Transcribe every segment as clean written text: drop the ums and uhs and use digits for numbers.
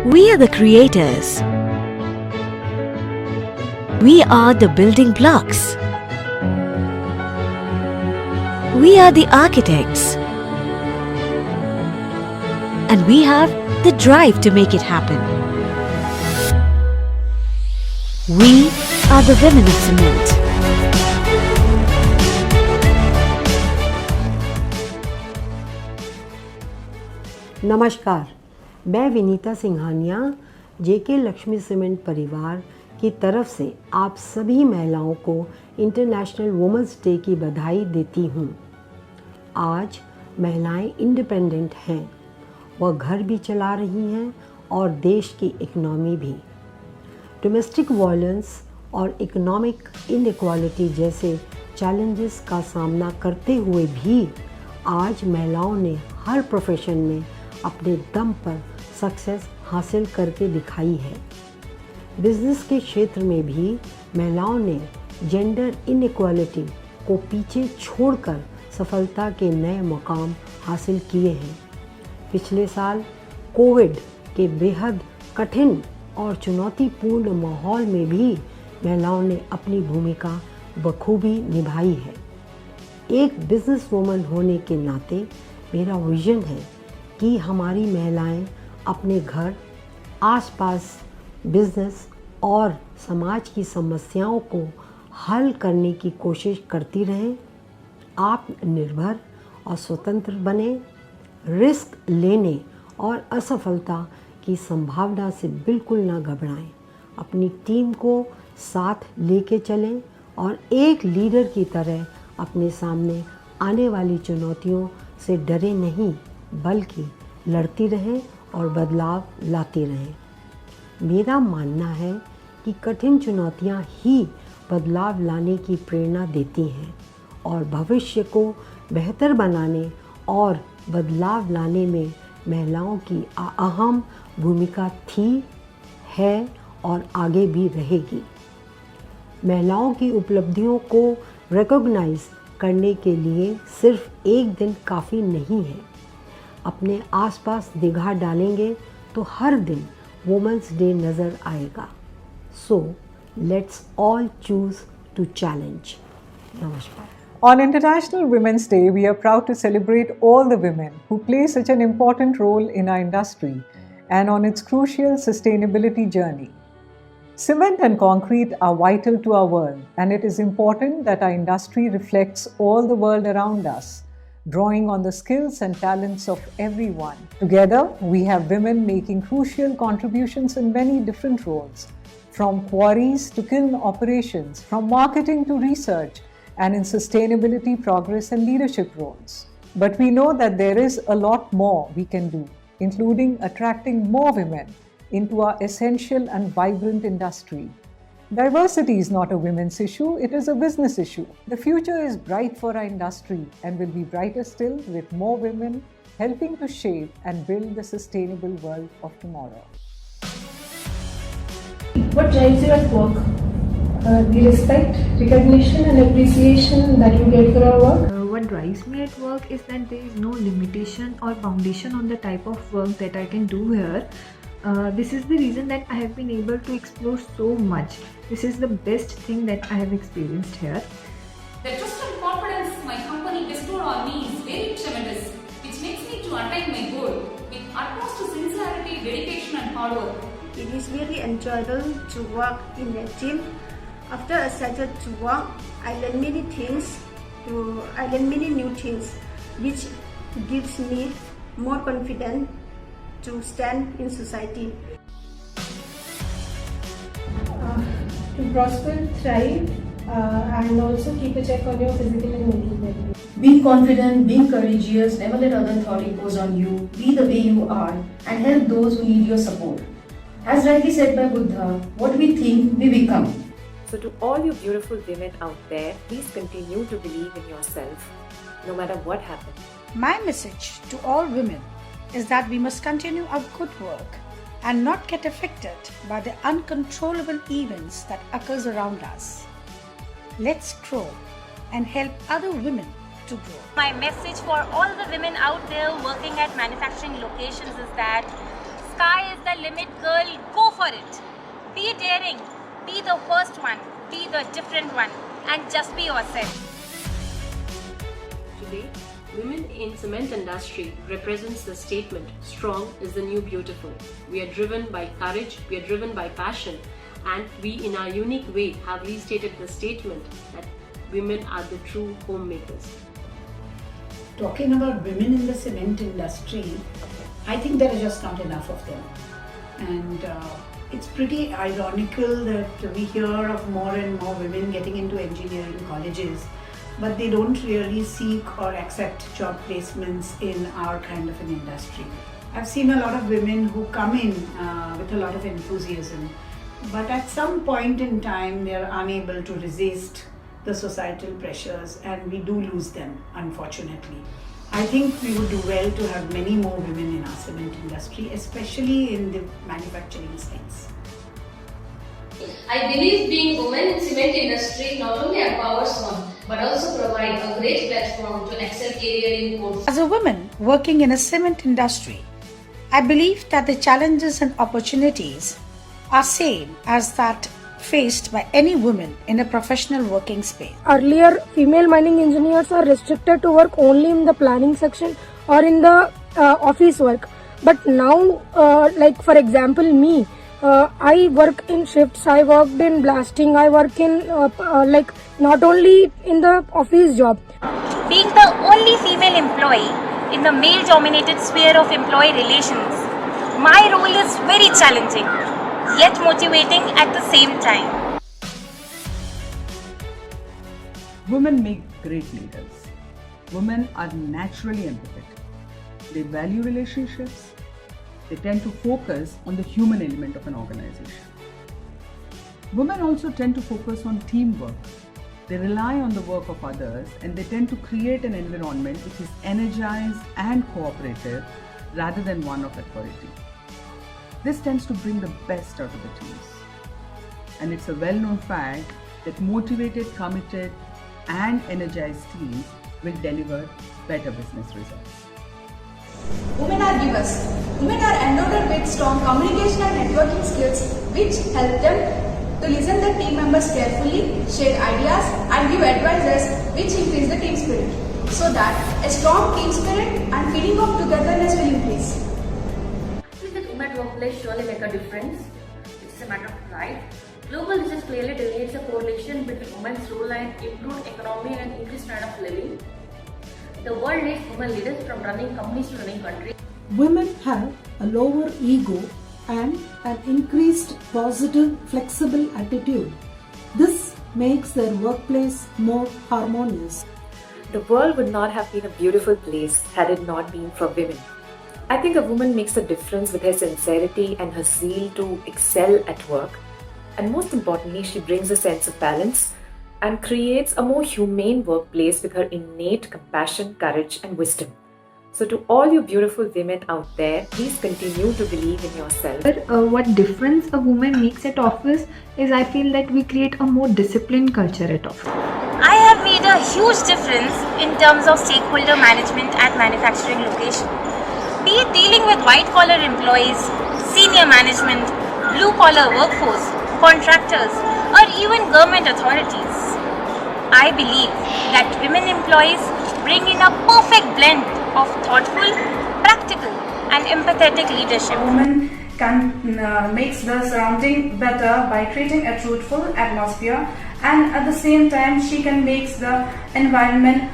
We are the creators. We are the building blocks. We are the architects. And we have the drive to make it happen. We are the women of cement. नमस्कार, मैं विनीता सिंघानिया जेके Lakshmi cement परिवार की तरफ से आप सभी महिलाओं को इंटरनेशनल वुमेंस डे की बधाई देती हूँ। आज महिलाएं इंडिपेंडेंट हैं, वह घर भी चला रही हैं और देश की इकोनॉमी भी। डोमेस्टिक वायलेंस और इकोनॉमिक इनइक्वालिटी जैसे चैलेंजेस का सामना करते हुए भी आज महिलाओं ने हर प्रोफेशन में अपने दम पर सक्सेस हासिल करके दिखाई है। बिजनेस के क्षेत्र में भी महिलाओं ने जेंडर इनइक्वालिटी को पीछे छोड़कर सफलता के नए मुकाम हासिल किए हैं। पिछले साल कोविड के बेहद कठिन और चुनौतीपूर्ण माहौल में भी महिलाओं ने अपनी भूमिका बखूबी निभाई है। एक बिजनेस वूमन होने के नाते मेरा विजन है कि हमारी महिलाएं अपने घर, आसपास, बिजनेस और समाज की समस्याओं को हल करने की कोशिश करती रहें, आत्मनिर्भर और स्वतंत्र बने, रिस्क लेने और असफलता की संभावना से बिल्कुल ना घबराएं, अपनी टीम को साथ लेके चलें और एक लीडर की तरह अपने सामने आने वाली चुनौतियों से डरे नहीं बल्कि लड़ती रहें और बदलाव लाती रहें। मेरा मानना है कि कठिन चुनौतियां ही बदलाव लाने की प्रेरणा देती हैं और भविष्य को बेहतर बनाने और बदलाव लाने में महिलाओं की अहम भूमिका थी, है और आगे भी रहेगी। महिलाओं की उपलब्धियों को रिकॉग्नाइज करने के लिए सिर्फ एक दिन काफ़ी नहीं है। अपने आसपास निगाह डालेंगे तो हर दिन वुमेंस डे नज़र आएगा। So let's all choose to challenge. नमस्कार। On International Women's Day, we are proud to celebrate all the women who play such an important role in our industry and on its crucial sustainability journey. Cement and concrete are vital to our world, and it is important that our industry reflects all the world around us, drawing on the skills and talents of everyone. Together, we have women making crucial contributions in many different roles, from quarries to kiln operations, from marketing to research, and in sustainability, progress, and leadership roles. But we know that there is a lot more we can do, including attracting more women into our essential and vibrant industry. Diversity is not a women's issue, it is a business issue. The future is bright for our industry and will be brighter still with more women helping to shape and build the sustainable world of tomorrow. What drives you at work? The respect, recognition and appreciation that you get for our work? What drives me at work is that there is no limitation or foundation on the type of work that I can do here. This is the reason that I have been able to explore so much. This is the best thing that I have experienced here. The trust and confidence my company bestowed on me is very tremendous, which makes me to attain my goal with utmost sincerity, dedication and hard work. It is really enjoyable to work in a team. After I started to work, I learned many new things, which gives me more confidence to stand in society. To prosper, thrive, and also keep a check on your physical and mental well-being. Be confident, be courageous, never let other thought impose on you, be the way you are, and help those who need your support. As rightly said by Buddha, what we think, we become. So to all you beautiful women out there, please continue to believe in yourself, no matter what happens. My message to all women is that we must continue our good work and not get affected by the uncontrollable events that occurs around us. Let's grow and help other women to grow. My message for all the women out there working at manufacturing locations is that sky is the limit, girl. Go for it. Be daring. Be the first one. Be the different one. And just be yourself. Today, women in cement industry represents the statement, strong is the new beautiful. We are driven by courage, we are driven by passion, and we in our unique way have restated the statement that women are the true homemakers. Talking about women in the cement industry, I think there are just not enough of them. And it's pretty ironical that we hear of more and more women getting into engineering colleges, but they don't really seek or accept job placements in our kind of an industry. I've seen a lot of women who come in with a lot of enthusiasm, but at some point in time they are unable to resist the societal pressures and we do lose them, unfortunately. I think we would do well to have many more women in our cement industry, especially in the manufacturing sites. I believe being women in cement industry not only empowers one, but also provide a great platform to excel career in both. As a woman working in a cement industry, I believe that the challenges and opportunities are same as that faced by any woman in a professional working space. Earlier, female mining engineers are restricted to work only in the planning section or in the office work. But now, like for example me, I work in shifts, I worked in blasting, I work in like not only in the office job. Being the only female employee in the male-dominated sphere of employee relations, my role is very challenging, yet motivating at the same time. Women make great leaders. Women are naturally empathetic. They value relationships. They tend to focus on the human element of an organization. Women also tend to focus on teamwork. They rely on the work of others and they tend to create an environment which is energized and cooperative rather than one of authority. This tends to bring the best out of the teams. And it's a well-known fact that motivated, committed, and energized teams will deliver better business results. Women are givers. Women are endowed with strong communication and networking skills which help them to listen to team members carefully, share ideas and give advices which increase the team spirit, so that a strong team spirit and feeling of togetherness will increase. Women workplace surely make a difference. It's a matter of pride. Global research clearly delineates a correlation between women's role and improved economy and increased standard of living. The world needs women leaders from running companies to running countries. Women have a lower ego and an increased positive, flexible attitude. This makes their workplace more harmonious. The world would not have been a beautiful place had it not been for women. I think a woman makes a difference with her sincerity and her zeal to excel at work. And most importantly, she brings a sense of balance and creates a more humane workplace with her innate compassion, courage and wisdom. So to all you beautiful women out there, please continue to believe in yourself. What difference a woman makes at office is I feel that we create a more disciplined culture at office. I have made a huge difference in terms of stakeholder management at manufacturing location. Be it dealing with white-collar employees, senior management, blue-collar workforce, contractors, or even government authorities. I believe that women employees bring in a perfect blend of thoughtful, practical, and empathetic leadership. A woman can make the surrounding better by creating a truthful atmosphere, and at the same time she can make the environment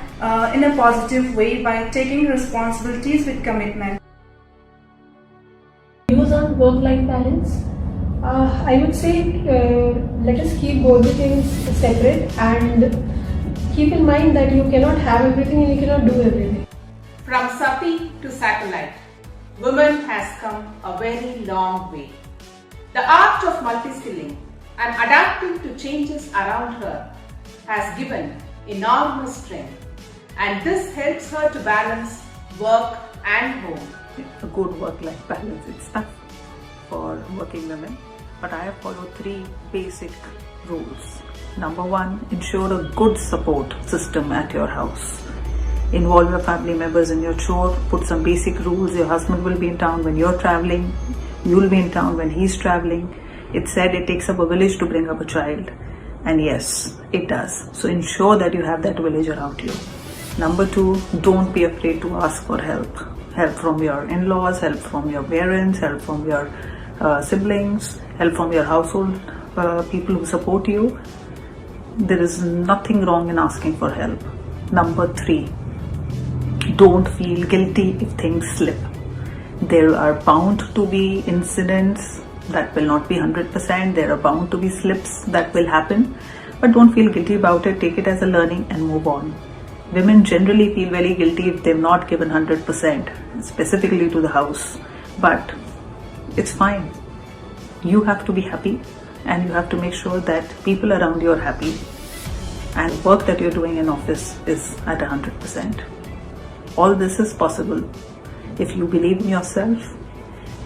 in a positive way by taking responsibilities with commitment. Views on work-life balance. I would say let us keep both the things separate and keep in mind that you cannot have everything and you cannot do everything. From Sati to satellite, women has come a very long way. The art of multi-skilling and adapting to changes around her has given enormous strength, and this helps her to balance work and home. A good work-life balance. It's tough for working women, but I have followed 3 basic rules. Number 1, ensure a good support system at your house. Involve your family members in your chore, put some basic rules. Your husband will be in town when you're traveling. You'll be in town when he's traveling. It's said it takes up a village to bring up a child. And yes, it does. So ensure that you have that village around you. Number 2, don't be afraid to ask for help. Help from your in-laws, help from your parents, help from your siblings, help from your household people who support you. There is nothing wrong in asking for help. Number 3, don't feel guilty if things slip. There are bound to be incidents that will not be 100%. There are bound to be slips that will happen. But don't feel guilty about it. Take it as a learning and move on. Women generally feel very guilty if they've not given 100%, specifically to the house. But it's fine. You have to be happy and you have to make sure that people around you are happy. And work that you're doing in office is at 100%. All this is possible if you believe in yourself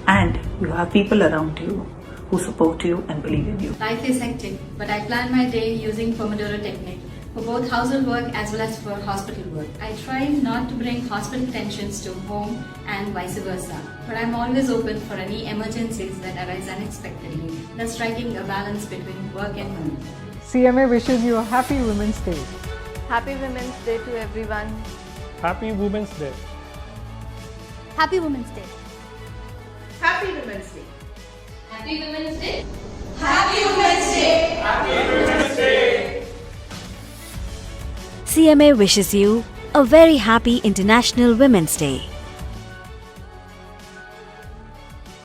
and you have people around you who support you and believe in you. Life is hectic, but I plan my day using Pomodoro technique for both household work as well as for hospital work. I try not to bring hospital tensions to home and vice versa, but I'm always open for any emergencies that arise unexpectedly, thus striking a balance between work and home. CMA wishes you a happy Women's Day. Happy Women's Day to everyone. Happy Women's Day. Happy Women's Day. Happy Women's Day. Happy Women's Day. Happy Women's Day. Happy Women's Day. CMA wishes you a very happy International Women's Day.